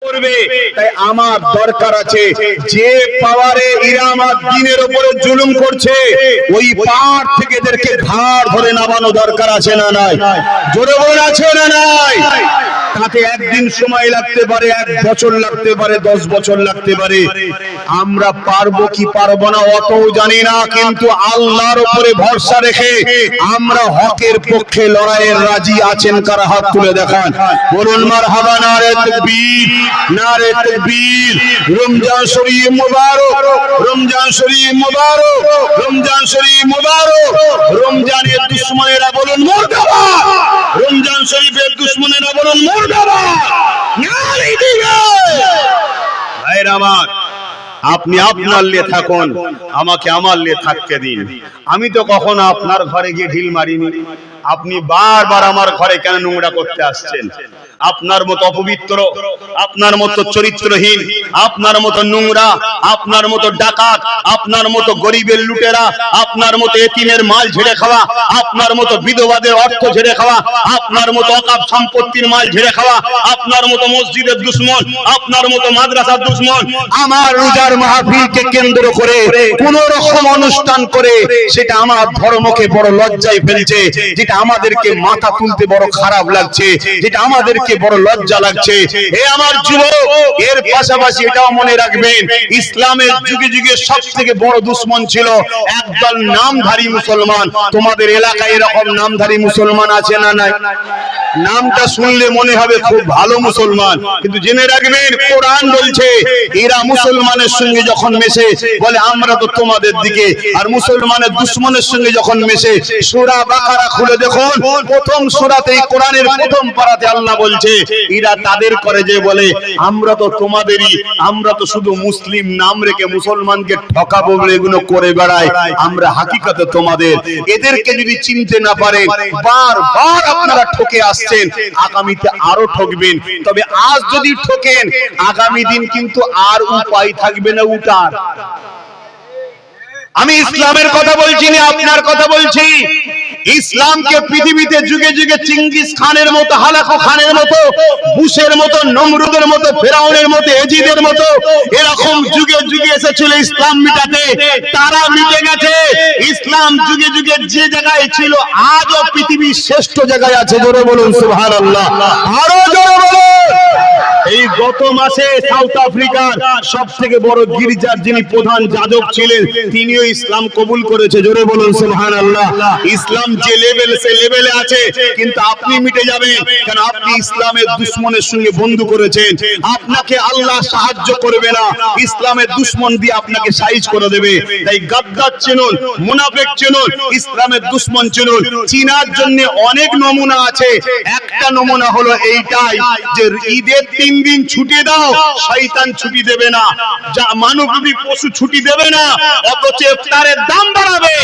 করবে। তাই আমার দরকার আছে যে পাওয়ারে এরা আমার দিনের উপরে জুলুম করছে ওই পার থেকে এদেরকে ঘাড় ধরে নামানো দরকার আছে না নাই? জোরে বলুন আছে না নাই? তাতে একদিন সময় লাগতে পারে, 1 বছর লাগতে পারে, 10 বছর লাগতে পারে। আমরা পারবো কি পারবো না অতও জানি না, কিন্তু আল্লাহর উপরে ভরসা রেখে আমরা হকের পক্ষে লড়াইয়ের রাজি আছেন কারা? হাত তুলে দেখান, বলুন মারহাবা, নারে তাকবীর, নারে তাকবীর। রমজান শরীফ মুবারক, রমজান শরীফ মুবারক, রমজান শরীফ মুবারক। রমজানের দুশমনেরা বলুন মুর্দাবাদ, রমজান শরীফের দুশমনেরা বলুন মুর্দাবাদ, নারে দিগার। ভাইরা আমার, আপনি আপনার লিয়ে থাকুন, আমাকে আমার লিয়ে থাকতে দিন। আমি তো কখনো আপনার ঘরে গিয়ে ঢিল মারিনি। আপনি বারবার আমার ঘরে কেন নোংরা করতে আসছেন? আপনার মতো অপবিত্র, আপনার মতো চরিত্রহীন, আপনার মতো নোংরা, আপনার মতো ডাকাত, আপনার মতো গরিবের লুটেরা, আপনার মতো এতিমের মাল ঝেড়ে খাওয়া, আপনার মতো বিধবাদের অর্থ ঝেড়ে খাওয়া, আপনার মতো অকাপ সম্পত্তির মাল ঝেড়ে খাওয়া, আপনার মতো মসজিদের দুশমন, আপনার মতো মাদ্রাসার দুশমন আমার রোজার মাহফিলকে কেন্দ্র করে কোন রকম অনুষ্ঠান করে সেটা আমার ধর্মকে বড় লজ্জায় ফেলছে, যেটা আমাদেরকে মাথা তুলতে বড় খারাপ লাগছে, যেটা আমাদেরকে বড় লজ্জা লাগছে। হে আমার যুবক, এর পাশাপাশি এটাও মনে রাখবেন, ইসলামের যুগে যুগে সবথেকে বড় দুশমন ছিল একদল নামধারী মুসলমান। তোমাদের এলাকায় এরকম নামধারী মুসলমান আছে না নাই? নামটা শুনলে মনে হবে খুব ভালো মুসলমান, কিন্তু জেনে রাখবেন কোরআন বলছে এরা মুসলমানের সঙ্গে যখন মেশে বলে আমরা তো তোমাদের দিকে, আর মুসলমানের দুশমনের সঙ্গে যখন মেশে, সূরা বাকারা খুলে দেখুন, প্রথম সূরাতেই কোরআনের প্রথম পারাতে আল্লাহ বলছে এরা তাদের করে যে বলে আমরা তো তোমাদেরই, আমরা তো শুধু মুসলিম নাম রেখে মুসলমানকে ঠকাবো বলে এগুলো করে বেড়ায়, আমরা হাকিকতে তোমাদের। এদেরকে যদি চিনতে না পারেন, বারবার আপনারা ঠকে আসছেন, আগামীতে আরো ঠকবেন। তবে আজ যদি ঠকেন, আগামী দিন কিন্তু আর উপায় থাকবে না উঠার। আমি ইসলামের কথা বলছি না, আপনার কথা বলছি। ইসলামকে পৃথিবীতে যুগে যুগে চিঙ্গিস খানের মতো, হালাকু খানের মতো, বুশের মতো, নমরুদের মতো, ফেরাউনের মতো, এজিদের মতো এরকম যুগে যুগে এসেছিল ইসলাম মিটাতে, তারা মিটে গেছে। ইসলাম যুগে যুগে যে জায়গায় ছিল আজও পৃথিবীর শ্রেষ্ঠ জায়গায় আছে। জোরে বলুন সুবহানাল্লাহ, আরো জোরে বলুন। এই গত মাসে সাউথ আফ্রিকার সবথেকে বড় গির্জার যিনি প্রধান যাজক ছিলেন, তিনিও ইসলাম কবুল করেছে। জোরে বলুন সুবহানাল্লাহ। ইসলাম যে লেভেল সে লেভেলে আছে, কিন্তু আপনি মিটে যাবেন কারণ আপনি ইসলামের দুশমনের সঙ্গে বন্ধু করেছেন। আপনাকে আল্লাহ সাহায্য করবে না, ইসলামের দুশমন দিয়ে আপনাকে সাইজ করে দেবে। তাই গাদ্দার চিনুন, মুনাফিক চিনুন, ইসলামের দুশমন চিনুন। চিনার জন্য অনেক নমুনা আছে, একটা নমুনা হলো এইটাই যে ঈদের 3 দিন ছুটি দাও, শয়তান ছুটি দেবে না, যা মানবরূপী পশু ছুটি দেবে না, অথচ ইফতারের দাম বাড়াবে,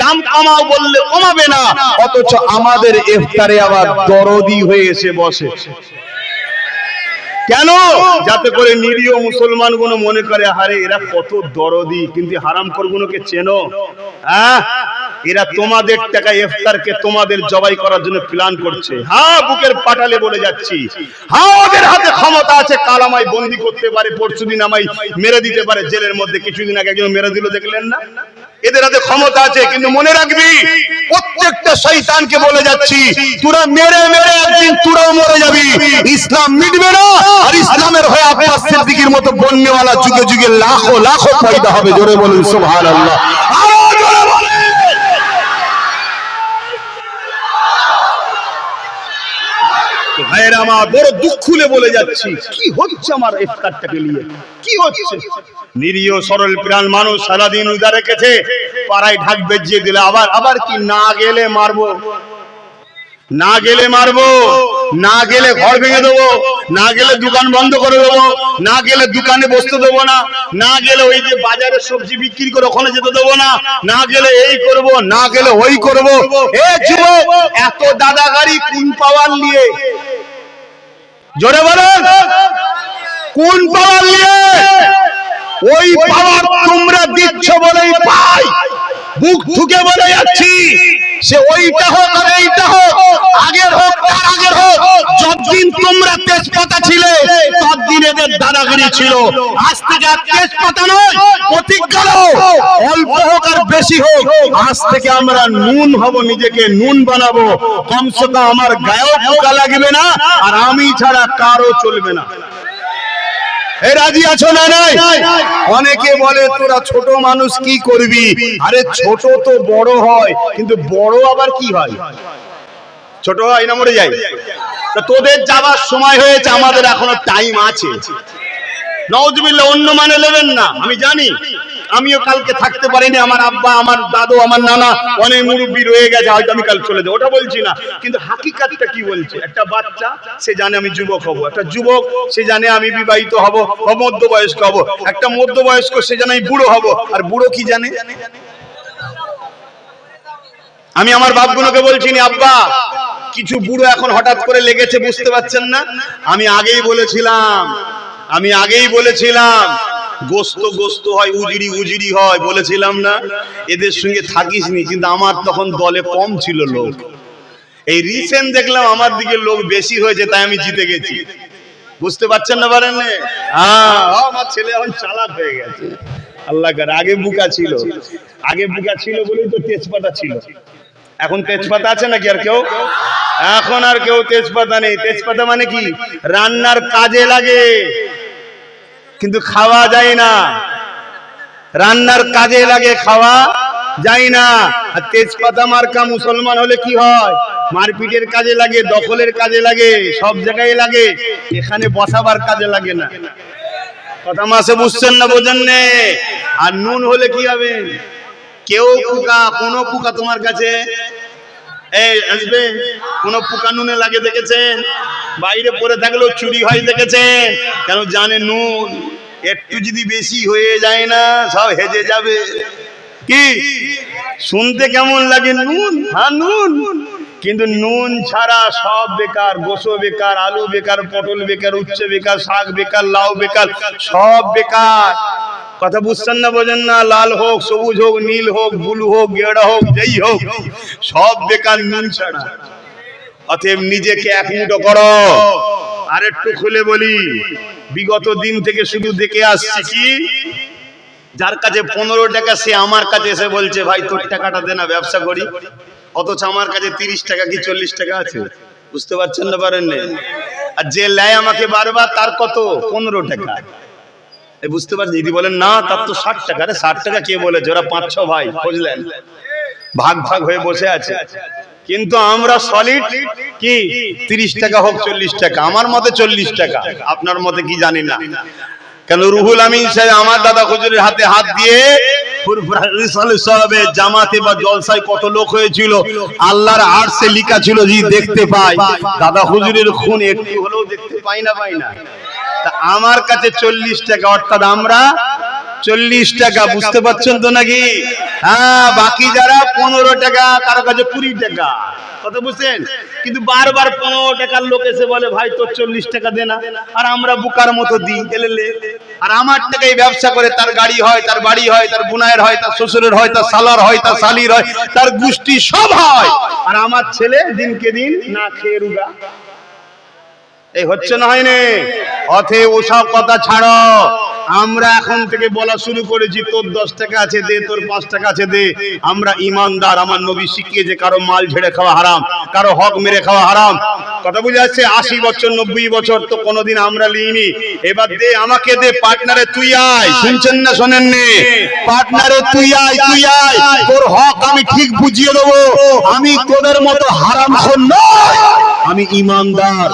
দাম কমাও বললে কমাবে না, অথচ আমাদের ইফতারে আবার দরদি হয়ে এসে বসে। কেন? যাতে করে নিরীহ মুসলমান গুলো মনে করে আরে এরা কত দরদি, কিন্তু হারামখোর গুলোকে চেনো? হ্যাঁ, এরা তোমাদের টাকা ইফতারকে তোমাদের জবাই করার জন্য প্ল্যান করছে। হ্যাঁ, বুকের পাটালে বলে যাচ্ছি, হ্যাঁ ওদের হাতে ক্ষমতা আছে, কাল আমায় বন্দী করতে পারে, পরশুদিন আমায় মেরে দিতে পারে জেলের মধ্যে। কিছুদিন আগে একজন মেরে দিল, দেখলেন না? এদের হাতে ক্ষমতা আছে, কিন্তু মনে রাখবি প্রত্যেকটা শয়তানকে বলে যাচ্ছি, তোরা মেরে মেরে একদিন তোরাও মরে যাবি। ইসলাম মিটবে না, আর ইসলামের হয়ে আব্বাস সিদ্দিকীর মতো বন্যওয়ালা যুগে যুগে লাখো লাখো পয়দা হবে। জোরে বলুন সুবহানাল্লাহ, আরো জোরে বলেন। ভাইরা আমার, বড় দুঃখ খুলে বলে যাচ্ছি, কি হচ্ছে আমার ইফতারটাকে নিয়ে, কি হচ্ছে? নিরীহ সরল প্রাণ মানুষ সারাদিন রোজা রেখেছে, পাড়ায় ঢাক বেজিয়ে দিলে আবার কি না গেলে মারবো, না গেলে মারবো, না গেলে ঘর ভেঙে দেবো, না গেলে দোকান বন্ধ করে দেবো, না গেলে দোকানে বসতে দেবো না, না গেলে ওই যে বাজারে সবজি বিক্রি করে ওখানে যেতে দেবো না, না গেলে এই করব, না গেলে ওই করব। এ যুবক, এত দাদাগাড়ি কোন পাওয়ার নিয়ে? জোরে বলেন, কোন পাওয়ার নিয়ে? ওই পাওয়ার তোমরা দিচ্ছ বলেই পাই, বুক ঠুকে বলে যাচ্ছি। সে ওইটা হোক আর এইটা হোক, আগের হোক তার আগের হোক, যতদিন তোমরা তেজপাতা ছিলে ততদিন এদের দাদাগিরি ছিল। আজ থেকে আর তেজপাতা নয়, প্রতিজ্ঞা নাও, অল্প হোক আর বেশি হোক, আজ থেকে আমরা নুন হব, নিজেকে নুন বানাবো। কমসে কম আমার গায়েও পোকা লাগবে না, আর আমি ছাড়া কারো চলবে না। এই রাজি আছো না নাই? অনেকে বলে তোরা ছোট মানুষ কি করবি? আরে ছোট তো বড় হয়, কিন্তু বড় আবার কি হয়? ছোট হয় না মরে যায়? তা তোদের যাবার সময় হয়েছে, আমাদের এখনো টাইম আছে। নাউজুবিল্লাহ, অন্য মানে নেবেন না, আমি জানি। আমিও কালকে থাকতে পারিনি, আমার আব্বা, আমার দাদু, আমার নানা অনেক মুরব্বী রয়ে গেছে, হয়তো আমি কাল চলে যাবো, ওটা বলছি না। কিন্তু হাকিকাতটা কি বলছে? একটা বাচ্চা সে জানে আমি যুবক হব, একটা যুবক সে জানে আমি বিবাহিত হব বা মধ্যবয়স্ক হব, একটা মধ্যবয়স্ক সে জানে আমি বুড়ো হব, আর বুড়ো কি জানে? আমি আমার বাপগুলোকে বলছি না, আব্বা কিছু বুড়ো এখন হঠাৎ করে লেগেছে, বুঝতে পারছেন না? আমি আগেই বলেছিলাম গোস্ত গোস্ত হয়, উজড়ি উজড়ি হয়, বলেছিলাম না? এদের সঙ্গে থাকিস নি, কিন্তু আমার তখন দলে কম ছিল লোক। এই রিসেন্ট দেখলাম আমার দিকে লোক বেশি হয়েছে, তাই আমি জিতে গেছি। বুঝতে পারছেন না? পারেন না? হ্যাঁ, আমার ছেলে এখন চালাক হয়ে গেছে। আল্লাহ করে, আগে বুকা ছিল বলেই তো তেজপাতা ছিল। এখন তেজপাতা আছে নাকি আর কেউ? এখন আর কেউ তেজপাতা নেই। তেজপাতা মানে কি? রান্নার কাজে লাগে, কিন্তু খাওয়া যায় না। রান্নার কাজে লাগে, খাওয়া যায় না। আর তেজপাতা মার্কা মুসলমান হলে কি হয়? মারপিটের কাজে লাগে, দখলের কাজে লাগে, সব জায়গায় লাগে, এখানে বসাবার কাজে লাগে না। কথা মাসে বুঝছেন না? বোঝেন না? আর নুন হলে কি হবে? কেউ পোকা, কোন পোকা তোমার কাছে আসবে? কোন পোকা নুনে লাগে দেখেছেন? বাইরে পড়ে থাকলেও চুরি হয় দেখেছেন? কেন জানে নুন একটু যদি বেশি হয়ে যায় না সব হেজে যাবে। কি শুনতে কেমন লাগে? নুন, হ্যাঁ নুন, কিন্তু নুন ছাড়া সব বেকার। গোশো বেকার, আলু বেকার, পটল বেকার, উচ্ছে বেকার, শাক বেকার, লাউ বেকার, সব বেকার। কথা বুঝছেন না? বোঝেন না? লাল হোক, সবুজ হোক, নীল হোক, ব্লু হোক, গেড়া হোক, যেই হোক, সব বেকার নুন ছাড়া। অতএব নিজেকে এক মুঠো করো। আর একটু খুলে বলি, বিগত দিন থেকে শুধু দেখে আসছি কি, যার কাছে 15 টাকা সে আমার কাছে এসে বলছে ভাই তোর টাকাটা দে না, ব্যবসা করি। অথচ আমার কাছে 30 টাকা কি 40 টাকা আছে। বুঝতে পারছেন না? পারেন না? আর যে লেয় আমাকে বারবার, তার কত? 15 টাকা। বুঝতে পারছি? যদি বলেন না তার তো 60 টাকা। আরে 60 টাকা কে বলেছে? ওরা 5-6 ভাই, বুঝলেন, ভাগ ভাগ হয়ে বসে আছে। কিন্তু আমরা সলিড কি 30 টাকা হোক 40 টাকা, আমার মতে 40 টাকা, আপনার মতে কি জানি না। কেন রুহুল আমিন সাহেব আমার দাদা হুজুরের হাতে হাত দিয়ে জামাতে বা জলসায় কত লোক হয়েছিল, আল্লাহর আরশে লেখা ছিল যে দেখতে পাই, দাদা হুজুরের খুন একটু হলেও দেখতে পাই না। তা আমার কাছে 40 টাকা, অর্থাৎ আমরা 40 টাকা। বুঝতে পারছেন তো নাকি? হ্যাঁ, বাকি যারা 15 টাকা, কারো কাছে 20 টাকা। কথা বুঝছেন? কিন্তু বারবার 15 টাকার লোক এসে বলে ভাই তোর 40 টাকা দে না, আর আমরা বুকার মতো দিই। আর আমার টাকায় ব্যবসা করে, তার গাড়ি হয়, তার বাড়ি হয়, তার বুনায়ের হয়, তার শ্বশুরের হয়, তার সালার হয়, তার শালির হয়, তার গোষ্ঠী সব হয়, আর আমার ছেলে দিনকে দিন না খেয়ে রুগা। এই হচ্ছে না, হয়নি? অতএব ওসব কথা ছাড়ো। আমরা এখন থেকে বলা শুরু করেছি তোর 10 টাকা আছে দে, তোর 5 টাকা আছে দে। আমরা ইমানদার। আমার নবী শিখিয়েছে কারো মাল ঝেড়ে খাওয়া হারাম, কারো হক মেরে খাওয়া হারাম। কথা বুঝে আসছে? 80 বছর 90 বছর তো কোনোদিন আমরা লিইনি। এবার দে, আমাকে দে, পার্টনারে তুই আয়। শুনছেন না শোনেননি? পার্টনারে তুই আয়, তোর হক আমি ঠিক বুঝিয়ে দেবো। আমি তোদের মতো হারামখোর নই, আমি ইমানদার।